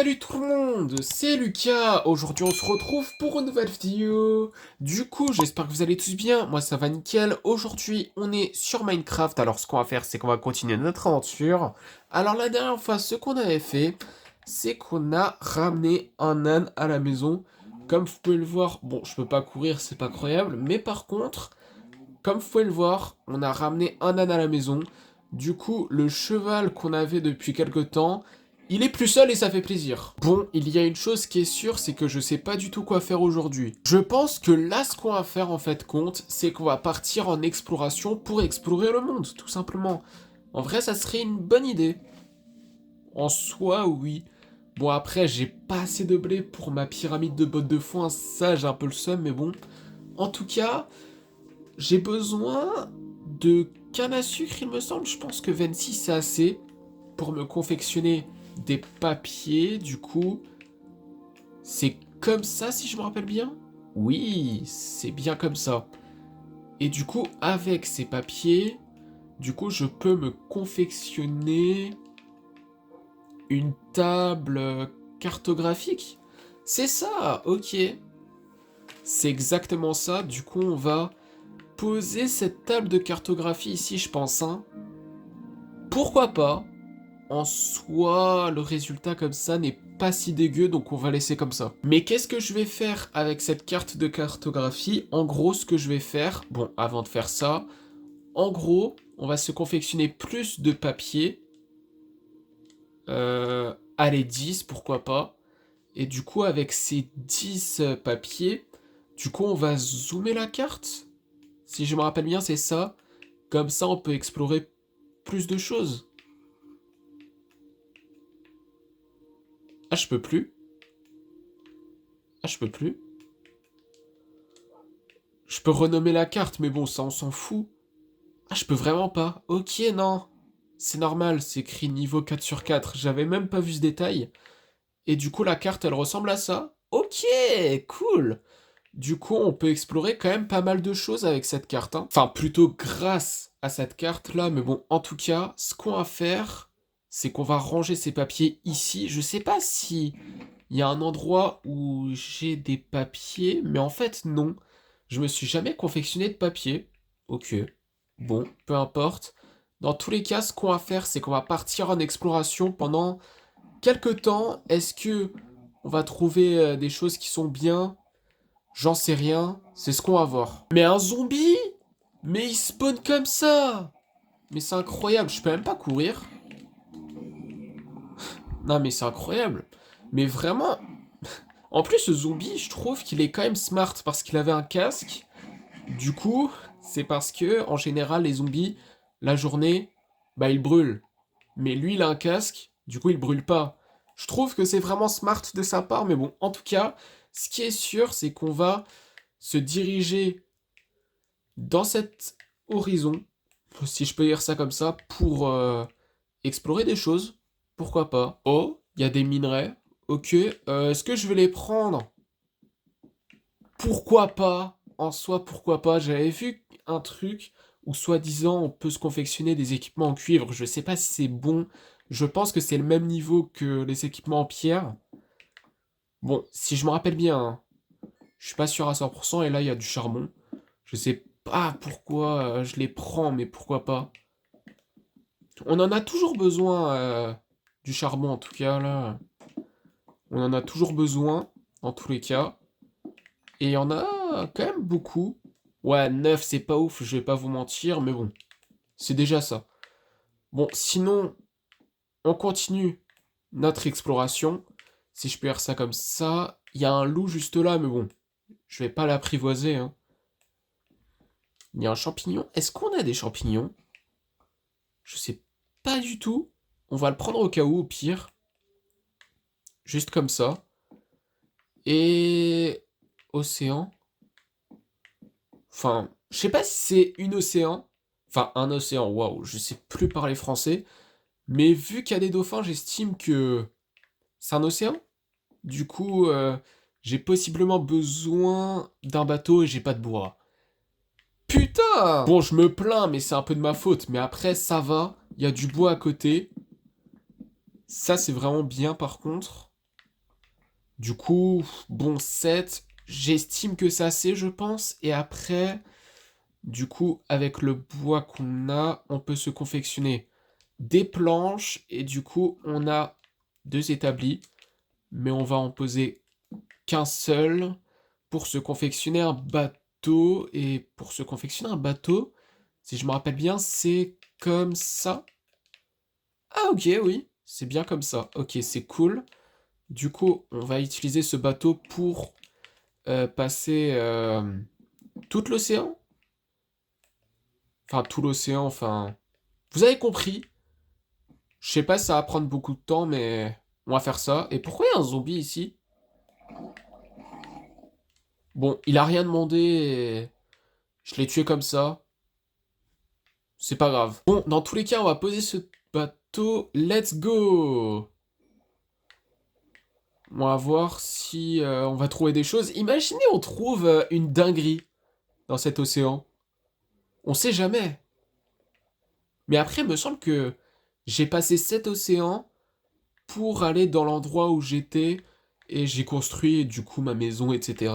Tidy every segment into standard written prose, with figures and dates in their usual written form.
Salut tout le monde, c'est Lucas. Aujourd'hui on se retrouve pour une nouvelle vidéo. Du coup j'espère que vous allez tous bien, moi ça va nickel. Aujourd'hui on est sur Minecraft, alors ce qu'on va faire c'est qu'on va continuer notre aventure. Alors la dernière fois ce qu'on avait fait, c'est qu'on a ramené un âne à la maison. Comme vous pouvez le voir, bon je peux pas courir, c'est pas croyable, mais par contre, comme vous pouvez le voir, on a ramené un âne à la maison. Du coup le cheval qu'on avait depuis quelque temps, il est plus seul et ça fait plaisir. Bon, il y a une chose qui est sûre, c'est que je sais pas du tout quoi faire aujourd'hui. Je pense que là, ce qu'on va faire en fait compte, c'est qu'on va partir en exploration pour explorer le monde, tout simplement. En vrai, ça serait une bonne idée. En soi, oui. Bon, après, j'ai pas assez de blé pour ma pyramide de bottes de foin, ça j'ai un peu le seum, mais bon. En tout cas, j'ai besoin de canne à sucre, il me semble. Je pense que 26 c'est assez pour me confectionner des papiers, du coup. C'est comme ça, si je me rappelle bien? Oui, c'est bien comme ça. Et du coup, avec ces papiers, du coup, je peux me confectionner une table cartographique. C'est ça, ok. C'est exactement ça. Du coup, on va poser cette table de cartographie ici, je pense, hein. Pourquoi pas? En soi, le résultat comme ça n'est pas si dégueu, donc on va laisser comme ça. Mais qu'est-ce que je vais faire avec cette carte de cartographie? En gros, ce que je vais faire, bon, avant de faire ça, en gros, on va se confectionner plus de papier. Allez, 10, pourquoi pas. Et du coup, avec ces 10 papiers, du coup, on va zoomer la carte. Si je me rappelle bien, c'est ça. Comme ça, on peut explorer plus de choses. Ah, je peux plus. Ah, je peux plus. Je peux renommer la carte, mais bon, ça, on s'en fout. Ah, je peux vraiment pas. Ok, non. C'est normal, c'est écrit niveau 4 sur 4. J'avais même pas vu ce détail. Et du coup, la carte, elle ressemble à ça. Ok, cool. Du coup, on peut explorer quand même pas mal de choses avec cette carte, hein. Enfin, plutôt grâce à cette carte-là. Mais bon, en tout cas, ce qu'on va faire, c'est qu'on va ranger ces papiers ici. Je sais pas si il y a un endroit où j'ai des papiers, mais en fait, non. Je me suis jamais confectionné de papier. Ok. Bon, peu importe. Dans tous les cas, ce qu'on va faire, c'est qu'on va partir en exploration pendant quelques temps. Est-ce que on va trouver des choses qui sont bien? J'en sais rien. C'est ce qu'on va voir. Mais un zombie? Mais il spawn comme ça! Mais c'est incroyable, je peux même pas courir. Non mais c'est incroyable. Mais vraiment, en plus, ce zombie, je trouve qu'il est quand même smart parce qu'il avait un casque. Du coup, c'est parce que, en général, les zombies, la journée, bah, ils brûlent. Mais lui, il a un casque, du coup, il brûle pas. Je trouve que c'est vraiment smart de sa part, mais bon, en tout cas, ce qui est sûr, c'est qu'on va se diriger dans cet horizon, si je peux dire ça comme ça, pour explorer des choses. Pourquoi pas? Oh, il y a des minerais. Ok, est-ce que je vais les prendre? Pourquoi pas? En soi, pourquoi pas? J'avais vu un truc où soi-disant on peut se confectionner des équipements en cuivre. Je sais pas si c'est bon. Je pense que c'est le même niveau que les équipements en pierre. Bon, si je me rappelle bien, hein, je suis pas sûr à 100% et là il y a du charbon. Je sais pas pourquoi je les prends, mais pourquoi pas. On en a toujours besoin du charbon en tout cas là. On en a toujours besoin dans tous les cas. Et il y en a quand même beaucoup. Ouais, 9 c'est pas ouf, je vais pas vous mentir, mais bon, c'est déjà ça. Bon, sinon, on continue notre exploration. Si je peux faire ça comme ça. Il y a un loup juste là, mais bon, je vais pas l'apprivoiser, hein. Il y a un champignon. Est-ce qu'on a des champignons? Je sais pas du tout. On va le prendre au cas où, au pire. Juste comme ça. Et... Océan. Enfin, je sais pas si c'est une océan. Enfin, un océan, waouh, je sais plus parler français. Mais vu qu'il y a des dauphins, j'estime que c'est un océan. Du coup, j'ai possiblement besoin d'un bateau et j'ai pas de bois. Putain! Bon, je me plains, mais c'est un peu de ma faute. Mais après, ça va. Il y a du bois à côté. Ça, c'est vraiment bien par contre. Du coup, bon, 7, j'estime que c'est assez, je pense. Et après, du coup, avec le bois qu'on a, on peut se confectionner des planches. Et du coup, on a 2 établis. Mais on va en poser qu'un seul pour se confectionner un bateau. Et pour se confectionner un bateau, si je me rappelle bien, c'est comme ça. Ah ok, oui, c'est bien comme ça. Ok, c'est cool. Du coup, on va utiliser ce bateau pour passer tout l'océan. Enfin, tout l'océan, enfin... Vous avez compris. Je sais pas si ça va prendre beaucoup de temps, mais on va faire ça. Et pourquoi il y a un zombie ici? Bon, il a rien demandé et je l'ai tué comme ça. C'est pas grave. Bon, dans tous les cas, on va poser ce bateau. Let's go! On va voir si on va trouver des choses. Imaginez, on trouve une dinguerie dans cet océan. On sait jamais. Mais après, il me semble que j'ai passé cet océan pour aller dans l'endroit où j'étais et j'ai construit du coup ma maison, etc.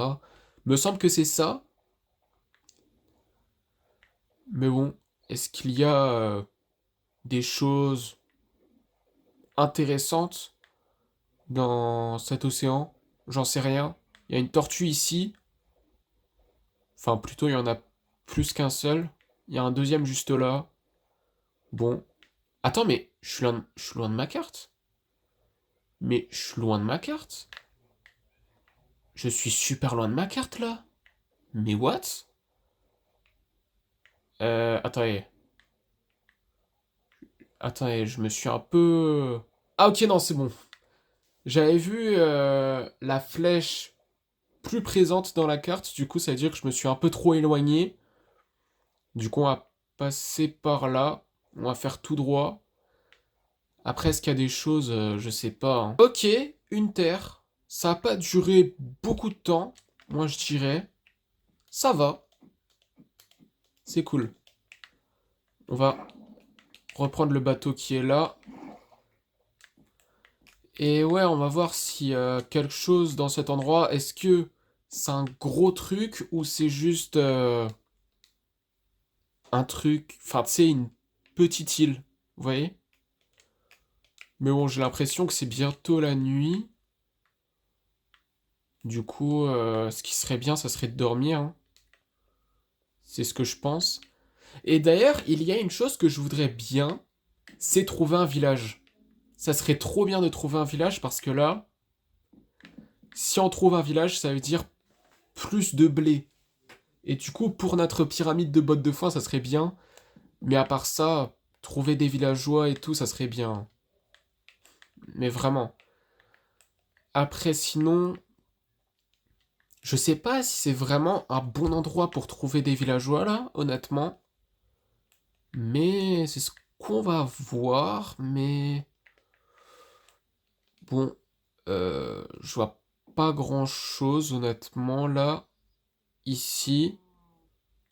Me semble que c'est ça. Mais bon, est-ce qu'il y a des choses intéressantes dans cet océan? J'en sais rien. Il y a une tortue ici. Enfin, plutôt, il y en a plus qu'un seul. Il y a un deuxième juste là. Bon. Attends, mais je suis loin de ma carte. Mais je suis loin de ma carte. Je suis super loin de ma carte là. Mais what? Attendez. Attendez, je me suis un peu... Ah ok, non, c'est bon. J'avais vu la flèche plus présente dans la carte, du coup ça veut dire que je me suis un peu trop éloigné. Du coup on va passer par là, on va faire tout droit. Après est-ce qu'il y a des choses, je sais pas, hein. Ok, une terre. Ça a pas duré beaucoup de temps, moi je dirais. Ça va, c'est cool. On va reprendre le bateau qui est là. Et ouais, on va voir si quelque chose dans cet endroit, est-ce que c'est un gros truc ou c'est juste un truc, enfin tu sais, une petite île, vous voyez? Mais bon, j'ai l'impression que c'est bientôt la nuit. Du coup, ce qui serait bien, ça serait de dormir, hein. C'est ce que je pense. Et d'ailleurs, il y a une chose que je voudrais bien, c'est trouver un village. Ça serait trop bien de trouver un village parce que là, si on trouve un village, ça veut dire plus de blé. Et du coup, pour notre pyramide de bottes de foin, ça serait bien. Mais à part ça, trouver des villageois et tout, ça serait bien. Mais vraiment. Après, sinon, je sais pas si c'est vraiment un bon endroit pour trouver des villageois là, honnêtement. Mais c'est ce qu'on va voir. Mais bon, je vois pas grand-chose, honnêtement, là. Ici,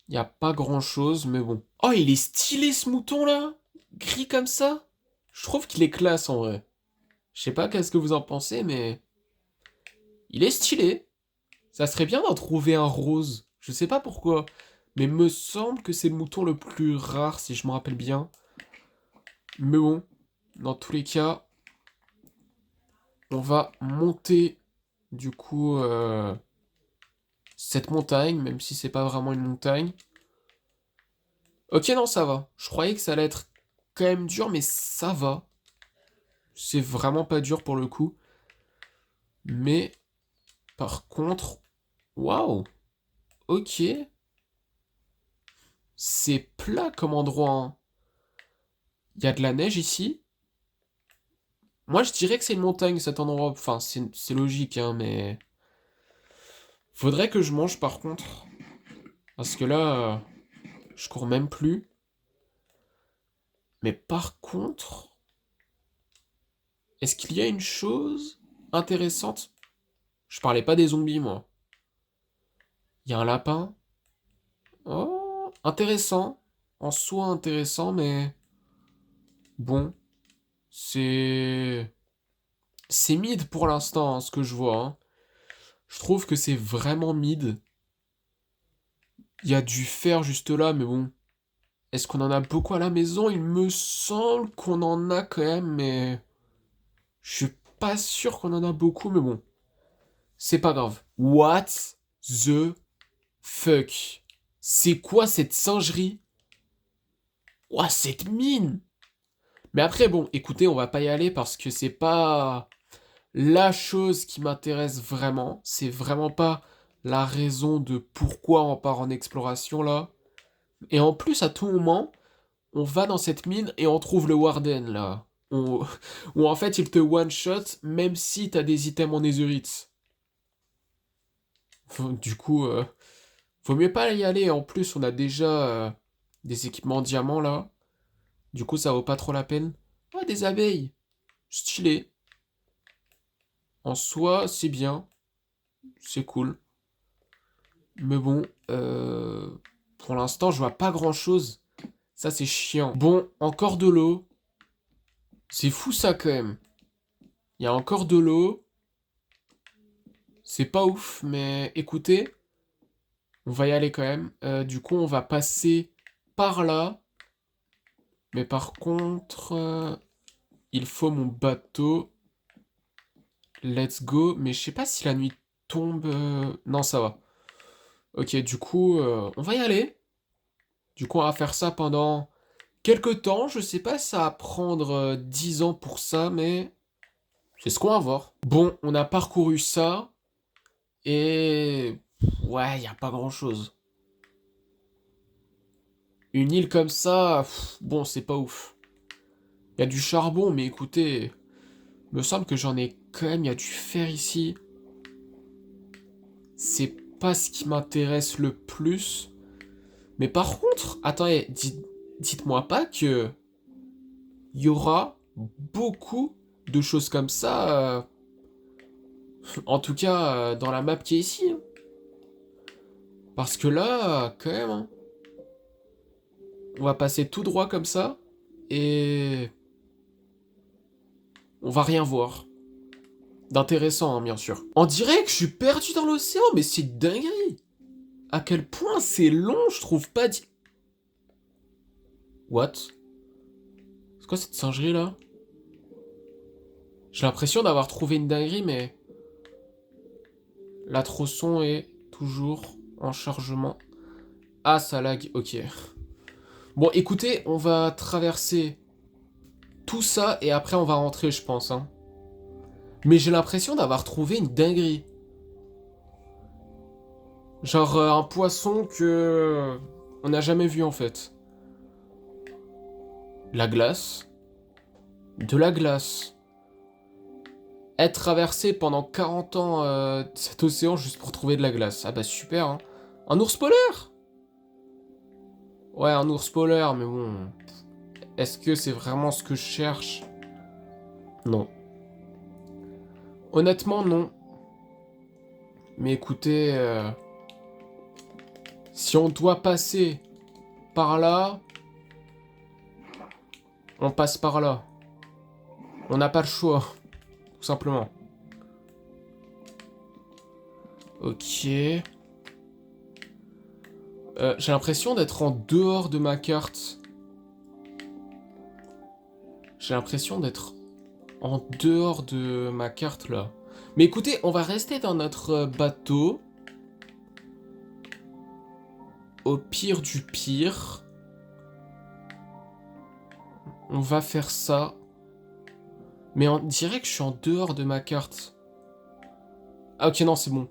il y a pas grand-chose, mais bon. Oh, il est stylé ce mouton là! Gris comme ça! Je trouve qu'il est classe en vrai. Je sais pas qu'est-ce que vous en pensez, mais il est stylé. Ça serait bien d'en trouver un rose. Je sais pas pourquoi, mais me semble que c'est le mouton le plus rare, si je me rappelle bien. Mais bon, dans tous les cas, on va monter, du coup, cette montagne, même si c'est pas vraiment une montagne. Ok, non, ça va. Je croyais que ça allait être quand même dur, mais ça va. C'est vraiment pas dur pour le coup. Mais, par contre, waouh, ok. C'est plat comme endroit, hein. Il y a de la neige ici. Moi, je dirais que c'est une montagne, cet endroit. Enfin, c'est logique, hein, mais... Faudrait que je mange, par contre. Parce que là, je cours même plus. Mais par contre, est-ce qu'il y a une chose intéressante? Je parlais pas des zombies, moi. Il y a un lapin. Oh, intéressant. En soi, intéressant, mais... Bon, c'est... C'est mid pour l'instant, hein, ce que je vois, hein. Je trouve que c'est vraiment mid. Il y a du fer juste là, mais bon. Est-ce qu'on en a beaucoup à la maison? Il me semble qu'on en a quand même, mais... Je suis pas sûr qu'on en a beaucoup, mais bon. C'est pas grave. What the fuck? C'est quoi cette singerie? Ouah, cette mine! Mais après, bon, écoutez, on va pas y aller parce que c'est pas la chose qui m'intéresse vraiment. C'est vraiment pas la raison de pourquoi on part en exploration là. Et en plus, à tout moment, on va dans cette mine et on trouve le Warden là. Où en fait, il te one-shot même si t'as des items en netherite. Du coup, faut mieux pas y aller. En plus, on a déjà des équipements en diamant là. Du coup, ça vaut pas trop la peine. Ah, des abeilles. Stylé. En soi, c'est bien. C'est cool. Mais bon, pour l'instant, je vois pas grand-chose. Ça, c'est chiant. Bon, encore de l'eau. C'est fou ça quand même. Il y a encore de l'eau. C'est pas ouf, mais écoutez, on va y aller quand même. Du coup, on va passer par là. Mais par contre, il faut mon bateau. Let's go. Mais je sais pas si la nuit tombe. Non, ça va. Ok, du coup, on va y aller. Du coup, on va faire ça pendant quelques temps. Je sais pas si ça va prendre 10 ans pour ça, mais c'est ce qu'on va voir. Bon, on a parcouru ça. Et... Ouais, y a pas grand-chose. Une île comme ça, bon, c'est pas ouf. Y a du charbon, mais écoutez... Me semble que j'en ai quand même, y a du fer ici. C'est pas ce qui m'intéresse le plus. Mais par contre, attendez, dites-moi pas que y aura beaucoup de choses comme ça, en tout cas dans la map qui est ici. Hein. Parce que là, quand même, hein, on va passer tout droit comme ça, et on va rien voir. D'intéressant, hein, bien sûr. On dirait que je suis perdu dans l'océan, mais c'est une dinguerie. À quel point c'est long, je trouve pas... What? C'est quoi cette singerie là? J'ai l'impression d'avoir trouvé une dinguerie, mais... La tronçon est toujours en chargement. Ah, ça lag, ok. Bon, écoutez, on va traverser tout ça et après on va rentrer, je pense. Hein. Mais j'ai l'impression d'avoir trouvé une dinguerie. Genre un poisson que... On n'a jamais vu en fait. La glace. De la glace. Être traversé pendant 40 ans cet océan juste pour trouver de la glace. Ah bah super, hein. Un ours polaire? Ouais, un ours polaire, mais bon... Est-ce que c'est vraiment ce que je cherche? Non. Honnêtement, non. Mais écoutez... si on doit passer par là... On passe par là. On n'a pas le choix. Tout simplement. Ok. J'ai l'impression d'être en dehors de ma carte. J'ai l'impression d'être en dehors de ma carte là. Mais écoutez, on va rester dans notre bateau. Au pire du pire. On va faire ça. Mais on dirait que je suis en dehors de ma carte. Ah ok, non, c'est bon.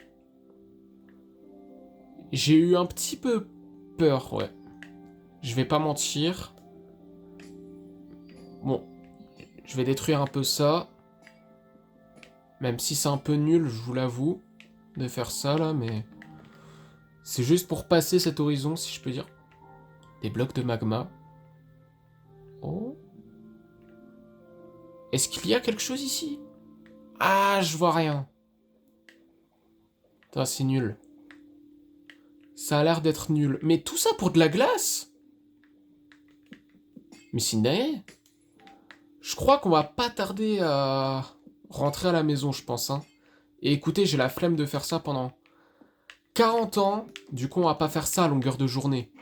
J'ai eu un petit peu peur, ouais. Je vais pas mentir. Bon, je vais détruire un peu ça. Même si c'est un peu nul, je vous l'avoue, de faire ça là, mais... C'est juste pour passer cet horizon, si je peux dire. Des blocs de magma. Oh. Est-ce qu'il y a quelque chose ici? Ah, je vois rien. Putain, c'est nul. Ça a l'air d'être nul. Mais tout ça pour de la glace? Mais c'est une dinguerie. Je crois qu'on va pas tarder à rentrer à la maison, je pense. Hein. Et écoutez, j'ai la flemme de faire ça pendant 40 ans. Du coup, on va pas faire ça à longueur de journée.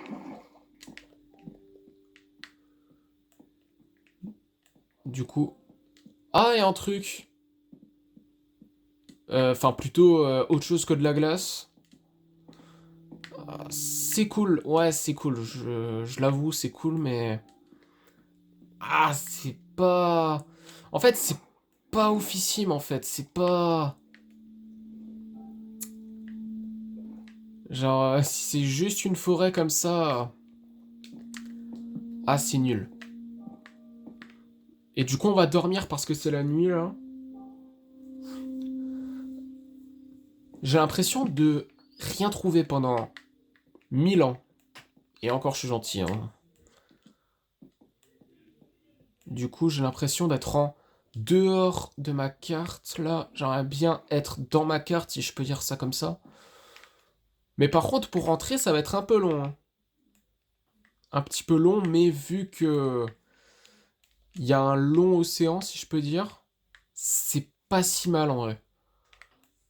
Du coup... Ah, il y a un truc. Enfin, plutôt autre chose que de la glace. Ah, c'est cool. Ouais, c'est cool. Je l'avoue, c'est cool, mais... Ah, c'est pas... En fait, c'est pas oufissime, en fait. C'est pas... Genre, si c'est juste une forêt comme ça... Ah, c'est nul. Et du coup, on va dormir parce que c'est la nuit, là. J'ai l'impression de rien trouver pendant 1000 ans. Et encore, je suis gentil, hein. Du coup, j'ai l'impression d'être en dehors de ma carte, là. J'aimerais bien être dans ma carte, si je peux dire ça comme ça. Mais par contre, pour rentrer, ça va être un peu long, hein. Un petit peu long, mais vu que... il y a un long océan, si je peux dire, c'est pas si mal, en vrai.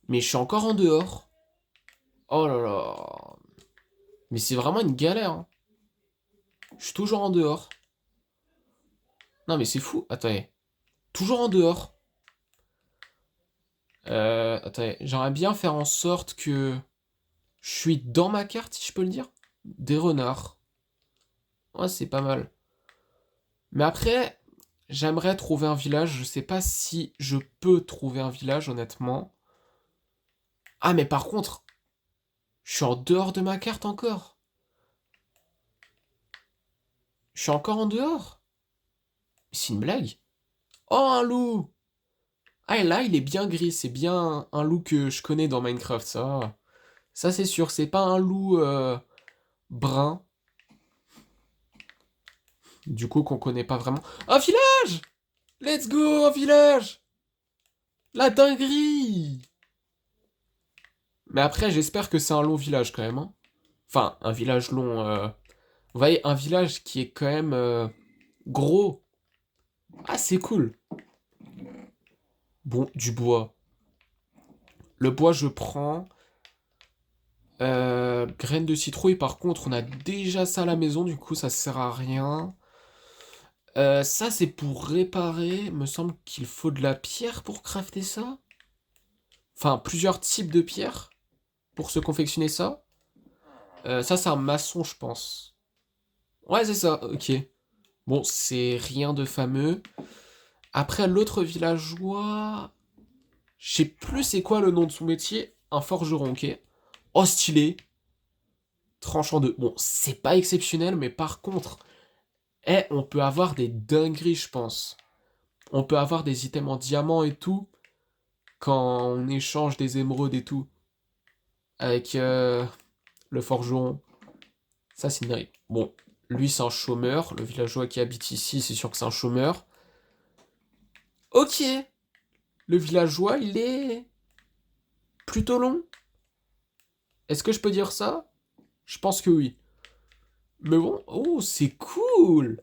Mais je suis encore en dehors. Oh là là. Mais c'est vraiment une galère, hein. Je suis toujours en dehors. Non, mais c'est fou. Attendez. Toujours en dehors. Attendez. J'aimerais bien faire en sorte que je suis dans ma carte, si je peux le dire. Des renards. Ouais, c'est pas mal. Mais après, j'aimerais trouver un village. Je sais pas si je peux trouver un village, honnêtement. Ah, mais par contre, je suis en dehors de ma carte encore. Je suis encore en dehors. C'est une blague. Oh, un loup! Ah, et là, il est bien gris. C'est bien un loup que je connais dans Minecraft, ça. Ça, c'est sûr. C'est pas un loup brun. Du coup, qu'on connaît pas vraiment. Un village! Let's go, un village! La dinguerie! Mais après, j'espère que c'est un long village quand même, hein. Enfin, un village long. Vous voyez, un village qui est quand même gros. Ah, c'est cool. Bon, du bois. Le bois, je prends. Graines de citrouille, par contre, on a déjà ça à la maison, du coup, ça sert à rien. Ça, c'est pour réparer. Il me semble qu'il faut de la pierre pour crafter ça. Enfin, plusieurs types de pierres pour se confectionner ça. Ça, c'est un maçon, je pense. Ouais, c'est ça, ok. Bon, c'est rien de fameux. Après, l'autre villageois... Je sais plus c'est quoi le nom de son métier. Un forgeron, ok. Oh, stylé. Tranchant de... Bon, c'est pas exceptionnel, mais par contre... on peut avoir des dingueries, je pense. On peut avoir des items en diamant et tout. Quand on échange des émeraudes et tout. Avec le forgeron. Ça, c'est une dinguerie. Bon, lui, c'est un chômeur. Le villageois qui habite ici, c'est sûr que c'est un chômeur. Ok. Le villageois, il est plutôt long. Est-ce que je peux dire ça? Je pense que oui. Mais bon, oh, c'est cool.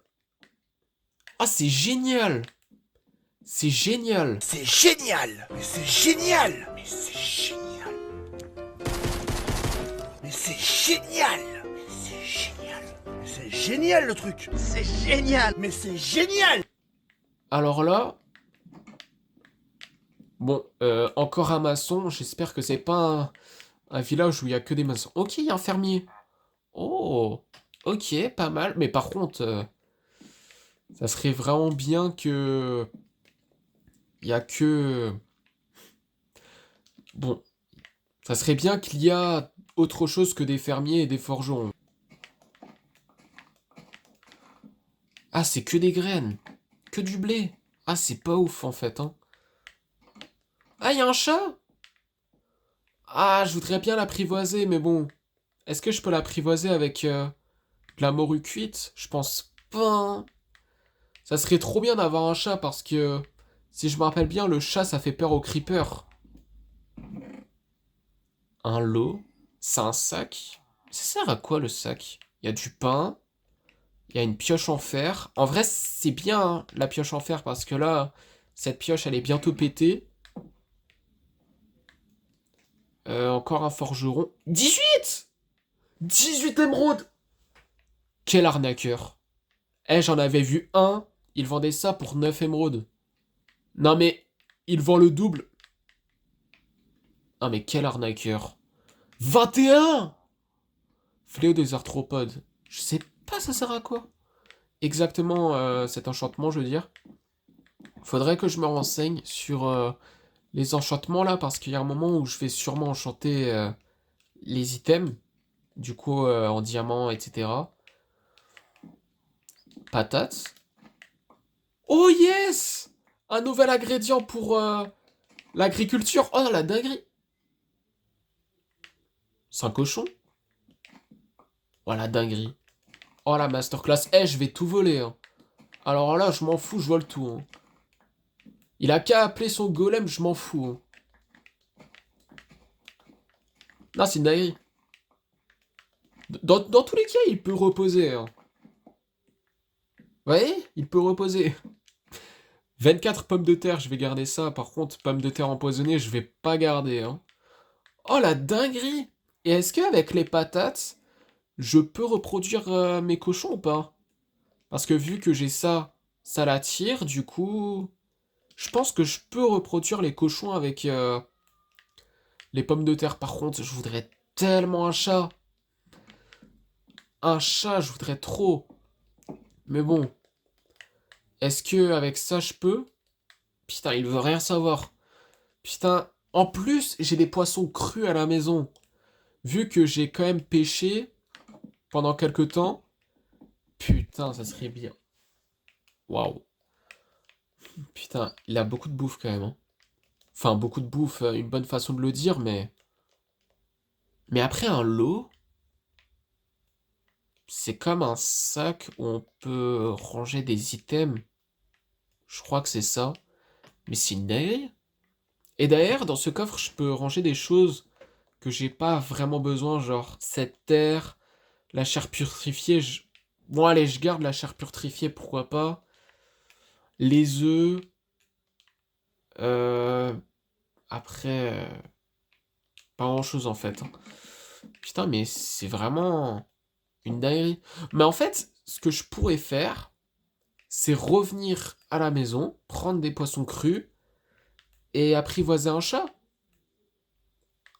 Ah, c'est génial. C'est génial. C'est génial! Mais c'est génial! Mais c'est génial! Mais c'est génial! Mais c'est génial! Mais c'est génial le truc! C'est génial! Mais c'est génial! Alors là... Bon, encore un maçon. J'espère que c'est pas un village où il y a que des maçons. Ok, il y a un fermier. Oh, ok, pas mal. Mais par contre, ça serait vraiment bien que... Il y a que... Bon, ça serait bien qu'il y a autre chose que des fermiers et des forgerons. Ah, c'est que des graines. Que du blé. Ah, c'est pas ouf, en fait, hein. Ah, il y a un chat? Ah, je voudrais bien l'apprivoiser, mais bon. Est-ce que je peux l'apprivoiser avec de la morue cuite? Je pense pas, hein. Ça serait trop bien d'avoir un chat parce que, si je me rappelle bien, le chat, ça fait peur aux creepers. Un lot? C'est un sac? Ça sert à quoi, le sac? Il y a du pain. Il y a une pioche en fer. En vrai, c'est bien, hein, la pioche en fer, parce que là, cette pioche, elle est bientôt pétée. Encore un forgeron. 18 18 émeraudes. Quel arnaqueur. Eh, j'en avais vu un, il vendait ça pour 9 émeraudes. Non mais, il vend le double. Non mais quel arnaqueur. 21 Fléau des arthropodes. Je sais pas ça sert à quoi. Exactement cet enchantement, je veux dire. Faudrait que je me renseigne sur les enchantements là, parce qu'il y a un moment où je vais sûrement enchanter les items. Du coup, en diamant, etc. Patates. Oh yes! Un nouvel ingrédient pour l'agriculture. Oh la dinguerie! C'est un cochon? Oh la dinguerie. Oh la masterclass. Eh, je vais tout voler. Hein. Alors là, je m'en fous, je vole tout. Hein. Il a qu'à appeler son golem, je m'en fous. Hein. Non, c'est une dinguerie. Dans tous les cas, il peut reposer. Hein. Vous voyez? Il peut reposer. 24 pommes de terre, je vais garder ça. Par contre, pommes de terre empoisonnées, je vais pas garder. Hein. Oh la dinguerie! Et est-ce qu'avec les patates, je peux reproduire mes cochons ou pas? Parce que vu que j'ai ça, ça l'attire, du coup... Je pense que je peux reproduire les cochons avec les pommes de terre. Par contre, je voudrais tellement un chat. Un chat, je voudrais trop. Mais bon. Est-ce que avec ça, je peux? Putain, il veut rien savoir. Putain, en plus, j'ai des poissons crus à la maison. Vu que j'ai quand même pêché pendant quelques temps. Putain, ça serait bien. Waouh. Putain, il a beaucoup de bouffe quand même. Hein. Enfin, beaucoup de bouffe, une bonne façon de le dire, mais... Mais après un lot, c'est comme un sac où on peut ranger des items. Je crois que c'est ça. Mais c'est une dinguerie. Et d'ailleurs, dans ce coffre, je peux ranger des choses que j'ai pas vraiment besoin, genre cette terre, la chair purifiée. Bon, allez, je garde la chair purifiée, pourquoi pas. Les œufs. Euh... Après, pas grand-chose en fait. Hein. Putain, mais c'est vraiment une dinguerie. Mais en fait, ce que je pourrais faire, c'est revenir à la maison, prendre des poissons crus et apprivoiser un chat.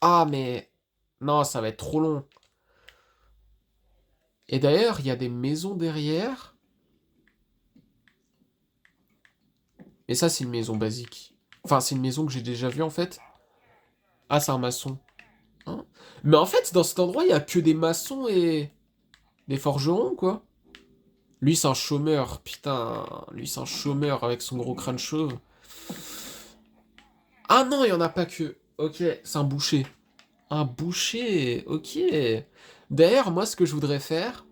Ah, mais non, ça va être trop long. Et d'ailleurs, il y a des maisons derrière. Mais ça, c'est une maison basique. Enfin, c'est une maison que j'ai déjà vue en fait. Ah, c'est un maçon. Hein. Mais en fait, dans cet endroit, il y a que des maçons et des forgerons, quoi. Lui, c'est un chômeur. Putain, lui, c'est un chômeur avec son gros crâne chauve. Ah non, il y en a pas que. Ok, c'est un boucher. Un boucher, ok. D'ailleurs, moi, ce que je voudrais faire,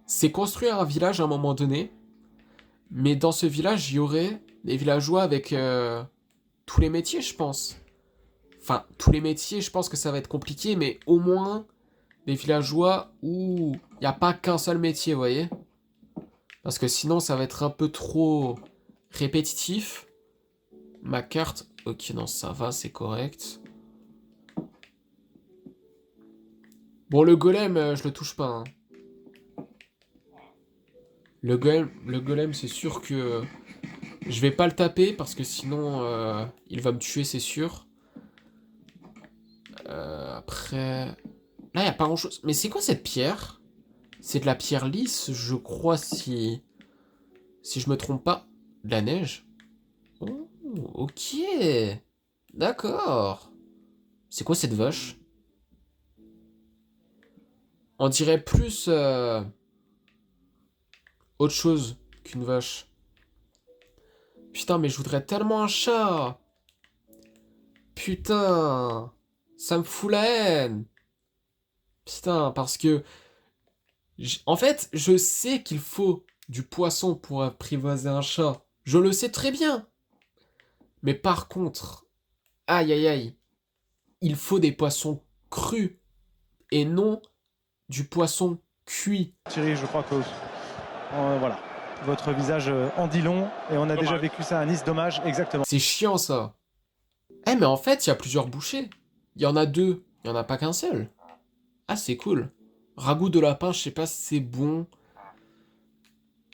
c'est construire un village à un moment donné. Mais dans ce village, il y aurait des villageois avec tous les métiers, je pense. Enfin, tous les métiers, je pense que ça va être compliqué, mais au moins des villageois où il n'y a pas qu'un seul métier, vous voyez? Parce que sinon, ça va être un peu trop répétitif. Ma carte, ok, non, ça va, c'est correct. Bon, le golem, je le touche pas. Hein. Le golem, c'est sûr que je vais pas le taper parce que sinon, il va me tuer, c'est sûr. Après... Là, il a pas grand-chose. Mais c'est quoi cette pierre? C'est de la pierre lisse, je crois, si je me trompe pas. De la neige? Oh, ok. D'accord. C'est quoi cette vache? On dirait plus autre chose qu'une vache. Putain, mais je voudrais tellement un chat. Putain. Ça me fout la haine. Putain, parce que... En fait, je sais qu'il faut du poisson pour apprivoiser un chat. Je le sais très bien. Mais par contre... Aïe, aïe, aïe. Il faut des poissons crus. Et non du poisson cuit. Thierry, je crois que voilà, votre visage en dit long et on a déjà vécu ça à Nice, dommage, exactement. C'est chiant ça. Eh mais en fait, il y a plusieurs bouchers. Il y en a deux, il n'y en a pas qu'un seul. Ah, c'est cool. Ragoût de lapin, je sais pas si c'est bon.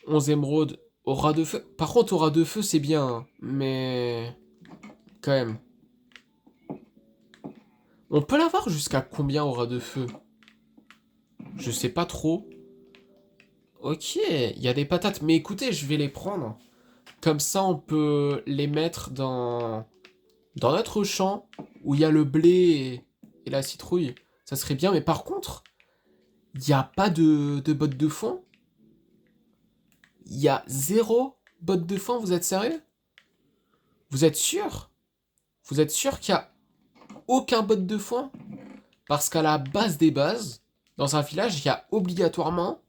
11 émeraudes. Aura de feu. Par contre, aura de feu, c'est bien, hein, mais quand même. On peut l'avoir jusqu'à combien aura de feu? Je sais pas trop. Ok, il y a des patates. Mais écoutez, je vais les prendre. Comme ça, on peut les mettre dans notre champ où il y a le blé et la citrouille. Ça serait bien, mais par contre, il n'y a pas de bottes de foin. Il y a 0 bottes de foin, vous êtes sérieux? Vous êtes sûr? Vous êtes sûr qu'il n'y a aucun botte de foin? Parce qu'à la base des bases, dans un village, il y a obligatoirement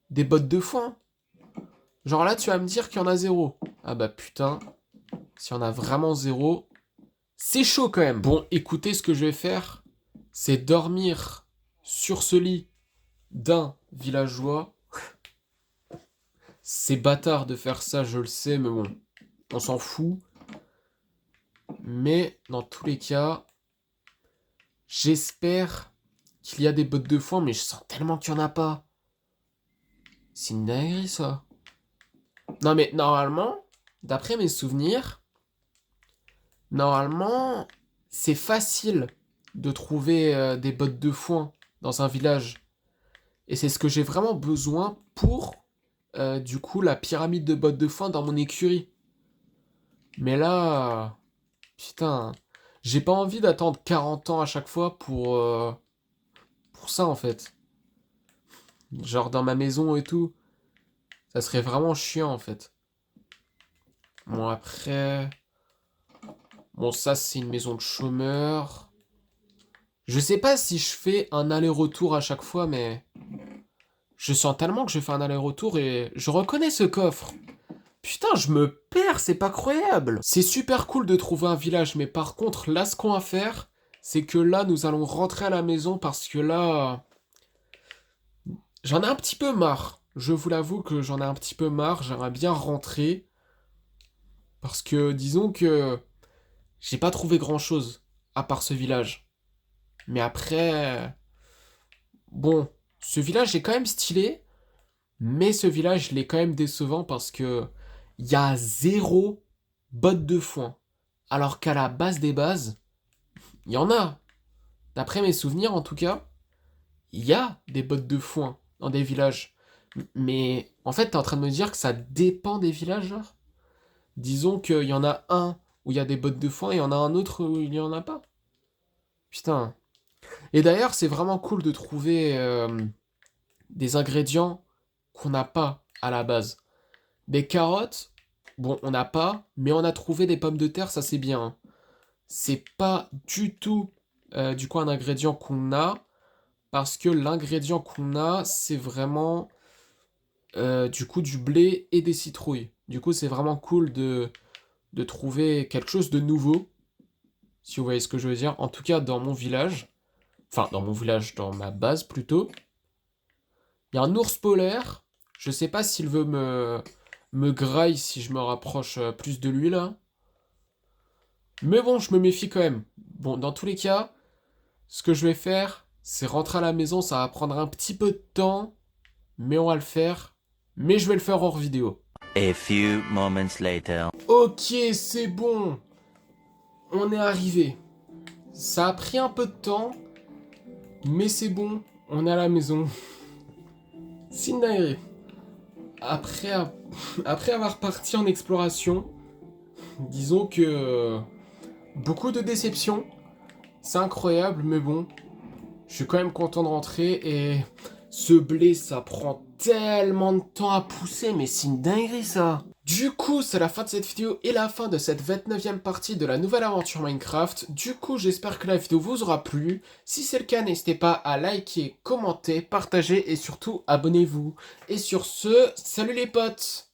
des bottes de foin. Genre là, tu vas me dire qu'il y en a 0. Ah bah putain, s'il y en a vraiment 0, c'est chaud quand même. Bon, écoutez, ce que je vais faire, c'est dormir sur ce lit d'un villageois. C'est bâtard de faire ça, je le sais, mais bon, on s'en fout. Mais dans tous les cas, j'espère qu'il y a des bottes de foin, mais je sens tellement qu'il n'y en a pas. C'est une dinguerie, ça. Non, mais normalement, d'après mes souvenirs, normalement, c'est facile de trouver des bottes de foin dans un village. Et c'est ce que j'ai vraiment besoin pour, du coup, la pyramide de bottes de foin dans mon écurie. Mais là, putain, j'ai pas envie d'attendre 40 ans à chaque fois pour ça, en fait. Genre dans ma maison et tout. Ça serait vraiment chiant, en fait. Bon, après... Bon, ça, c'est une maison de chômeurs. Je sais pas si je fais un aller-retour à chaque fois, mais... Je sens tellement que je fais un aller-retour et je reconnais ce coffre. Putain, je me perds, c'est pas croyable. C'est super cool de trouver un village, mais par contre, là, ce qu'on va faire, c'est que là, nous allons rentrer à la maison parce que là... J'en ai un petit peu marre. Je vous l'avoue que j'en ai un petit peu marre. J'aimerais bien rentrer. Parce que, disons que... J'ai pas trouvé grand-chose, à part ce village. Mais après... Bon, ce village est quand même stylé, mais ce village, il est quand même décevant parce que... Il y a 0 bottes de foin. Alors qu'à la base des bases, il y en a. D'après mes souvenirs, en tout cas, il y a des bottes de foin dans des villages. Mais en fait, t'es en train de me dire que ça dépend des villages, genre? Disons qu'il y en a un où il y a des bottes de foin et il y en a un autre où il n'y en a pas. Putain. Et d'ailleurs, c'est vraiment cool de trouver des ingrédients qu'on n'a pas à la base. Des carottes, bon, on n'a pas, mais on a trouvé des pommes de terre, ça c'est bien, hein. C'est pas du tout du coup un ingrédient qu'on a, parce que l'ingrédient qu'on a, c'est vraiment du coup du blé et des citrouilles. Du coup, c'est vraiment cool de trouver quelque chose de nouveau, si vous voyez ce que je veux dire. En tout cas, dans mon village, enfin dans mon village, dans ma base plutôt, il y a un ours polaire. Je sais pas s'il veut me graille si je me rapproche plus de lui là. Mais bon, je me méfie quand même. Bon, dans tous les cas, ce que je vais faire, c'est rentrer à la maison. Ça va prendre un petit peu de temps, mais on va le faire. Mais je vais le faire hors vidéo. A few moments later. Ok, c'est bon. On est arrivé. Ça a pris un peu de temps, mais c'est bon. On est à la maison. Sindae. Après avoir parti en exploration, disons que beaucoup de déceptions. C'est incroyable, mais bon, je suis quand même content de rentrer et ce blé, ça prend tellement de temps à pousser, mais c'est une dinguerie ça. Du coup, c'est la fin de cette vidéo et la fin de cette 29e partie de la nouvelle aventure Minecraft. Du coup, j'espère que la vidéo vous aura plu. Si c'est le cas, n'hésitez pas à liker, commenter, partager et surtout abonnez-vous. Et sur ce, salut les potes!